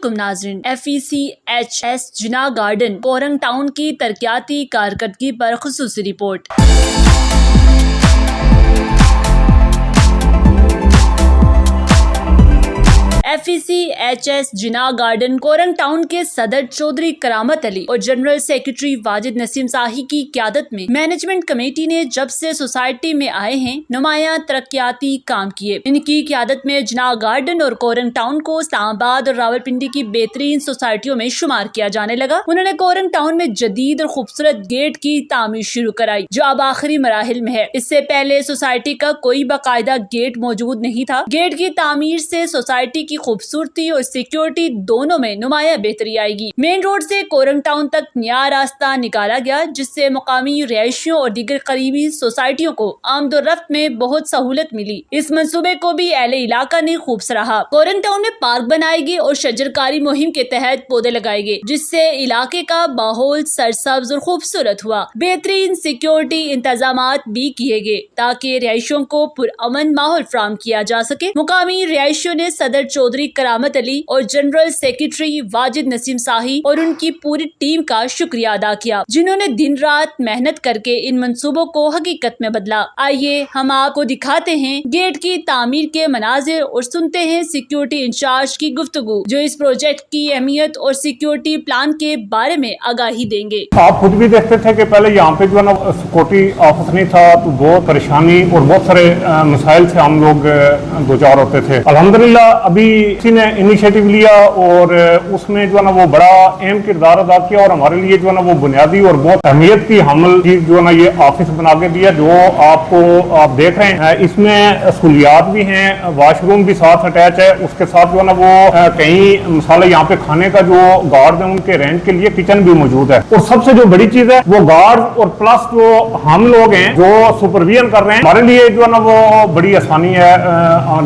علیکم ناظرین، FECHS جناح garden covering town کی ترقیاتی کارکردگی پر خصوصی رپورٹ۔ FECHS جناح گارڈن کورنگ ٹاؤن کے صدر چودھری کرامت علی اور جنرل سیکرٹری واجد نسیم شاہی کی قیادت میں مینجمنٹ کمیٹی نے جب سے سوسائٹی میں آئے ہیں نمایاں ترقیاتی کام کیے۔ ان کی قیادت میں جناح گارڈن اور کورنگ ٹاؤن کو اسلام آباد اور راولپنڈی کی بہترین سوسائٹیوں میں شمار کیا جانے لگا۔ انہوں نے کورنگ ٹاؤن میں جدید اور خوبصورت گیٹ کی تعمیر شروع کرائی جو اب آخری مراحل میں ہے۔ اس سے پہلے سوسائٹی کا کوئی باقاعدہ گیٹ موجود نہیں تھا۔ گیٹ کی تعمیر سے سوسائٹی کی خوبصورتی اور سیکیورٹی دونوں میں نمایاں بہتری آئے گی۔ مین روڈ سے کورنگ ٹاؤن تک نیا راستہ نکالا گیا جس سے مقامی رہائشیوں اور دیگر قریبی سوسائٹیوں کو آمد و رفت میں بہت سہولت ملی۔ اس منصوبے کو بھی اہل علاقہ نے خوب سراہا۔ کورنگ ٹاؤن میں پارک بنائے گئے اور شجرکاری مہم کے تحت پودے لگائے گئے جس سے علاقے کا ماحول سرسبز اور خوبصورت ہوا۔ بہترین سیکیورٹی انتظامات بھی کیے گئے تاکہ رہائشیوں کو پرامن ماحول فراہم کیا جا سکے۔ مقامی رہائشیوں نے صدر چودھری کرامت علی اور جنرل سیکرٹری واجد نسیم شاہی اور ان کی پوری ٹیم کا شکریہ ادا کیا جنہوں نے دن رات محنت کر کے ان منصوبوں کو حقیقت میں بدلا۔ آئیے ہم آپ کو دکھاتے ہیں گیٹ کی تعمیر کے مناظر اور سنتے ہیں سیکیورٹی انچارج کی گفتگو جو اس پروجیکٹ کی اہمیت اور سیکیورٹی پلان کے بارے میں آگاہی دیں گے۔ آپ خود بھی دیکھتے تھے کہ پہلے یہاں پہ جو ہے نا سیکورٹی آفس نہیں تھا تو بہت پریشانی اور بہت سارے مسائل سے ہم لوگ دوچار ہوتے تھے۔ الحمدللہ ابھی کسی نے انیشیٹو لیا اور اس میں جو ہے نا وہ بڑا اہم کردار ادا کیا اور ہمارے لیے جو ہے نا وہ بنیادی اور بہت اہمیت کی حامل چیز جو ہے نا یہ آفس بنا کے دیا جو آپ دیکھ رہے ہیں۔ اس میں سہولیات بھی ہیں، واش روم بھی ساتھ اٹیچ ہے، اس کے ساتھ جو ہے نا وہ کہیں مسالے یہاں پہ کھانے کا جو گارڈ ہیں ان کے رینٹ کے لیے کچن بھی موجود ہے۔ اور سب سے جو بڑی چیز ہے وہ گارڈ اور پلس جو ہم لوگ ہیں جو سپرویژن کر رہے ہیں ہمارے لیے جو ہے نا وہ بڑی آسانی ہے۔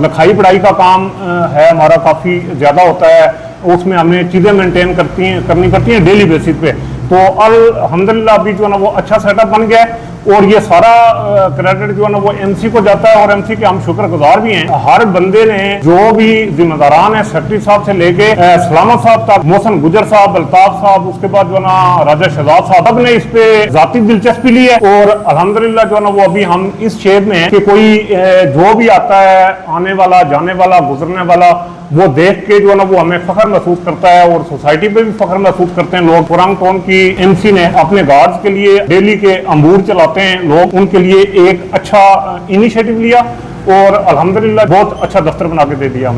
لکھائی پڑھائی کا کام ہے ہمارا کافی زیادہ ہوتا ہے، اس میں ہمیں چیزیں مینٹین کرنی پڑتی ہیں ڈیلی بیسس پہ۔ تو الحمدللہ ابھی جو ہے نا وہ اچھا سیٹ اپ بن گیا ہے اور یہ سارا کریڈٹ جو ہے نا وہ MC کو جاتا ہے اور MC کے ہم شکر گزار بھی ہیں۔ ہر بندے نے جو بھی ذمہ داران ہیں سیکرٹری صاحب سے لے کے سلامت صاحب تک، محسن گجر صاحب، الطاف صاحب، اس کے بعد جو ہے نا راجہ شہزاد صاحب، سب نے اس پہ ذاتی دلچسپی لی ہے اور الحمدللہ جو ہے نا وہ ابھی ہم اس شیپ میں ہیں کہ کوئی جو بھی آتا ہے آنے والا جانے والا گزرنے والا وہ دیکھ کے جو ہے نا وہ ہمیں فخر محسوس کرتا ہے اور سوسائٹی پہ بھی فخر محسوس کرتے ہیں لوگ۔ کورنگ ٹاؤن کی MC نے اپنے گارڈز کے لیے ڈیلی کے امور چلاتے ہیں لوگ، ان کے لیے ایک اچھا انیشیٹو لیا اور الحمدللہ بہت اچھا دفتر بنا کے دے دیا ہمیں۔